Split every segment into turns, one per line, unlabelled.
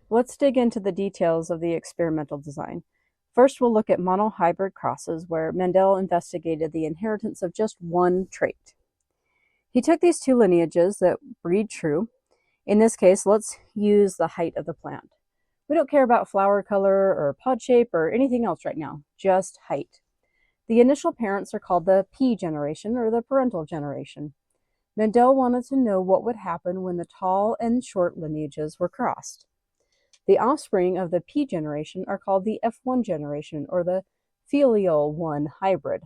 Let's dig into the details of the experimental design. First, we'll look at monohybrid crosses, where Mendel investigated the inheritance of just one trait. He took these two lineages that breed true. In this case, let's use the height of the plant. We don't care about flower color or pod shape or anything else right now, just height. The initial parents are called the P generation, or the parental generation. Mendel wanted to know what would happen when the tall and short lineages were crossed. The offspring of the P generation are called the F1 generation, or the filial 1 hybrid.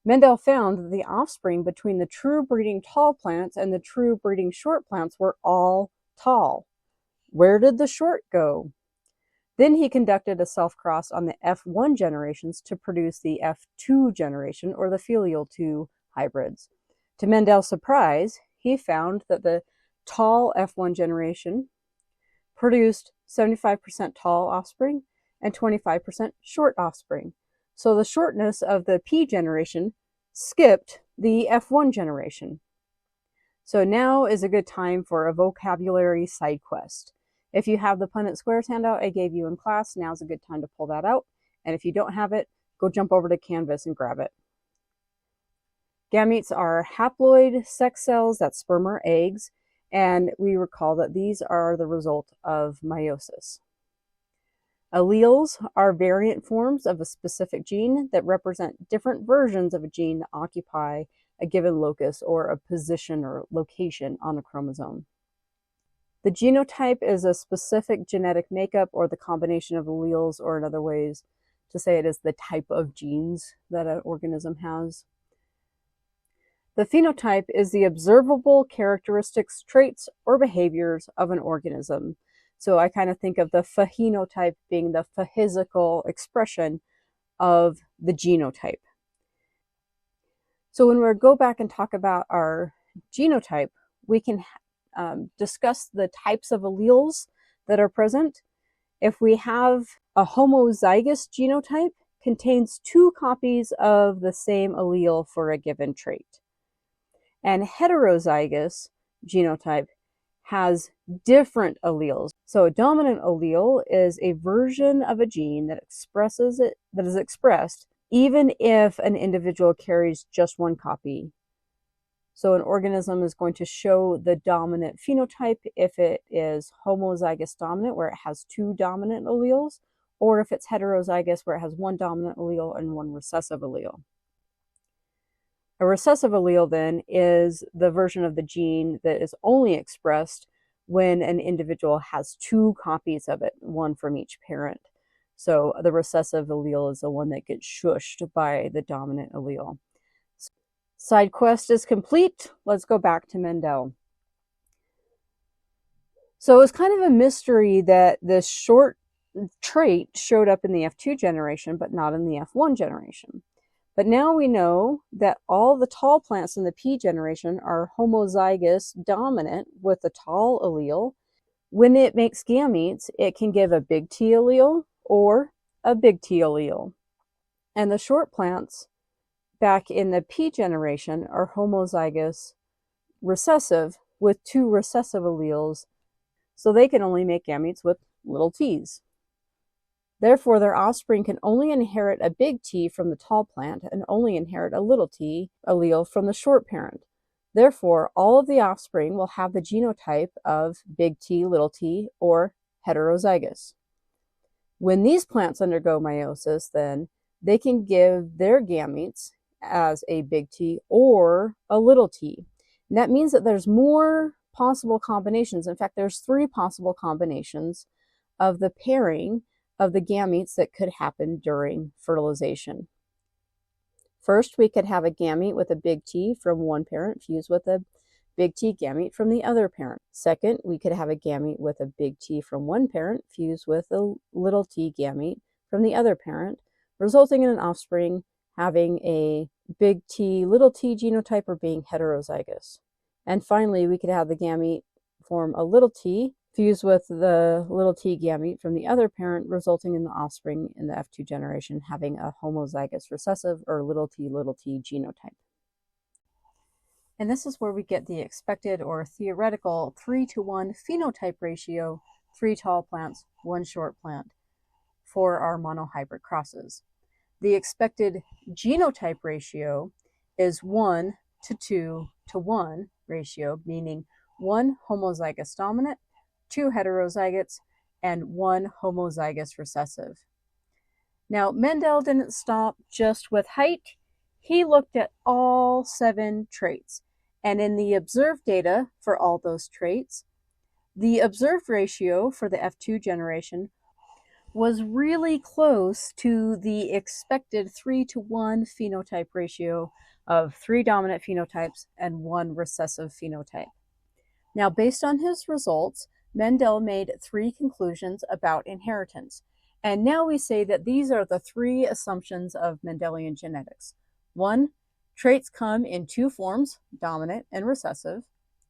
Mendel found that the offspring between the true breeding tall plants and the true breeding short plants were all tall. Where did the short go? Then he conducted a self-cross on the F1 generations to produce the F2 generation, or the filial 2 hybrids. To Mendel's surprise, he found that the tall F1 generation produced 75% tall offspring and 25% short offspring. So the shortness of the P generation skipped the F1 generation. So now is a good time for a vocabulary side quest. If you have the Punnett Squares handout I gave you in class, now's a good time to pull that out. And if you don't have it, go jump over to Canvas and grab it. Gametes are haploid sex cells, that's sperm or eggs, and we recall that these are the result of meiosis. Alleles are variant forms of a specific gene that represent different versions of a gene that occupy a given locus or a position or location on a chromosome. The genotype is a specific genetic makeup or the combination of alleles, or in other ways to say it is the type of genes that an organism has. The phenotype is the observable characteristics, traits, or behaviors of an organism. So I kind of think of the phenotype being the physical expression of the genotype. So when we go back and talk about our genotype, we can discuss the types of alleles that are present. If we have a homozygous genotype, contains two copies of the same allele for a given trait. And heterozygous genotype has different alleles. So a dominant allele is a version of a gene that is expressed even if an individual carries just one copy. So an organism is going to show the dominant phenotype if it is homozygous dominant, where it has two dominant alleles, or if it's heterozygous, where it has one dominant allele and one recessive allele. A recessive allele then is the version of the gene that is only expressed when an individual has two copies of it, one from each parent. So the recessive allele is the one that gets shushed by the dominant allele. Side quest is complete. Let's go back to Mendel. So it's kind of a mystery that this short trait showed up in the F2 generation, but not in the F1 generation. But now we know that all the tall plants in the P generation are homozygous dominant with the tall allele. When it makes gametes, it can give a big T allele or a big T allele. And the short plants back in the P generation are homozygous recessive with two recessive alleles, so they can only make gametes with little t's. Therefore, their offspring can only inherit a big T from the tall plant and only inherit a little t allele from the short parent. Therefore, all of the offspring will have the genotype of big T, little t, or heterozygous. When these plants undergo meiosis, then, they can give their gametes as a big T or a little t. And that means that there's more possible combinations. In fact, there's 3 possible combinations of the pairing of the gametes that could happen during fertilization. First, we could have a gamete with a big T from one parent fused with a big T gamete from the other parent. Second, we could have a gamete with a big T from one parent fused with a little t gamete from the other parent, resulting in an offspring having a big T, little t genotype or being heterozygous. And finally, we could have the gamete form a little t fused with the little t gamete from the other parent, resulting in the offspring in the F2 generation having a homozygous recessive or little t genotype. And this is where we get the expected or theoretical 3-to-1 phenotype ratio 3 tall plants, 1 short plant for our monohybrid crosses. The expected genotype ratio is 1 to 2 to 1 ratio, meaning 1 homozygous dominant, 2 heterozygotes, and 1 homozygous recessive. Now, Mendel didn't stop just with height. He looked at all 7 traits. And in the observed data for all those traits, the observed ratio for the F2 generation was really close to the expected 3 to 1 phenotype ratio of 3 dominant phenotypes and 1 recessive phenotype. Now, based on his results, Mendel made 3 conclusions about inheritance. And now we say that these are the 3 assumptions of Mendelian genetics. 1, traits come in 2 forms, dominant and recessive.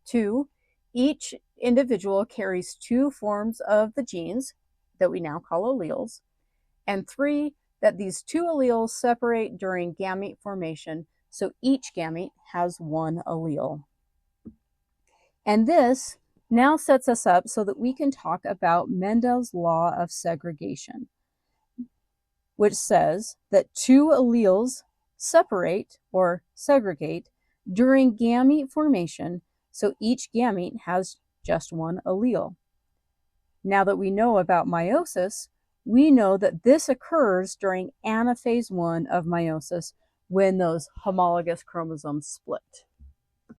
2, each individual carries 2 forms of the genes that we now call alleles. And 3, that these 2 alleles separate during gamete formation, so each gamete has 1 allele. And this now sets us up so that we can talk about Mendel's law of segregation, which says that 2 alleles separate or segregate during gamete formation, so each gamete has just 1 allele. Now that we know about meiosis, we know that this occurs during anaphase 1 of meiosis when those homologous chromosomes split.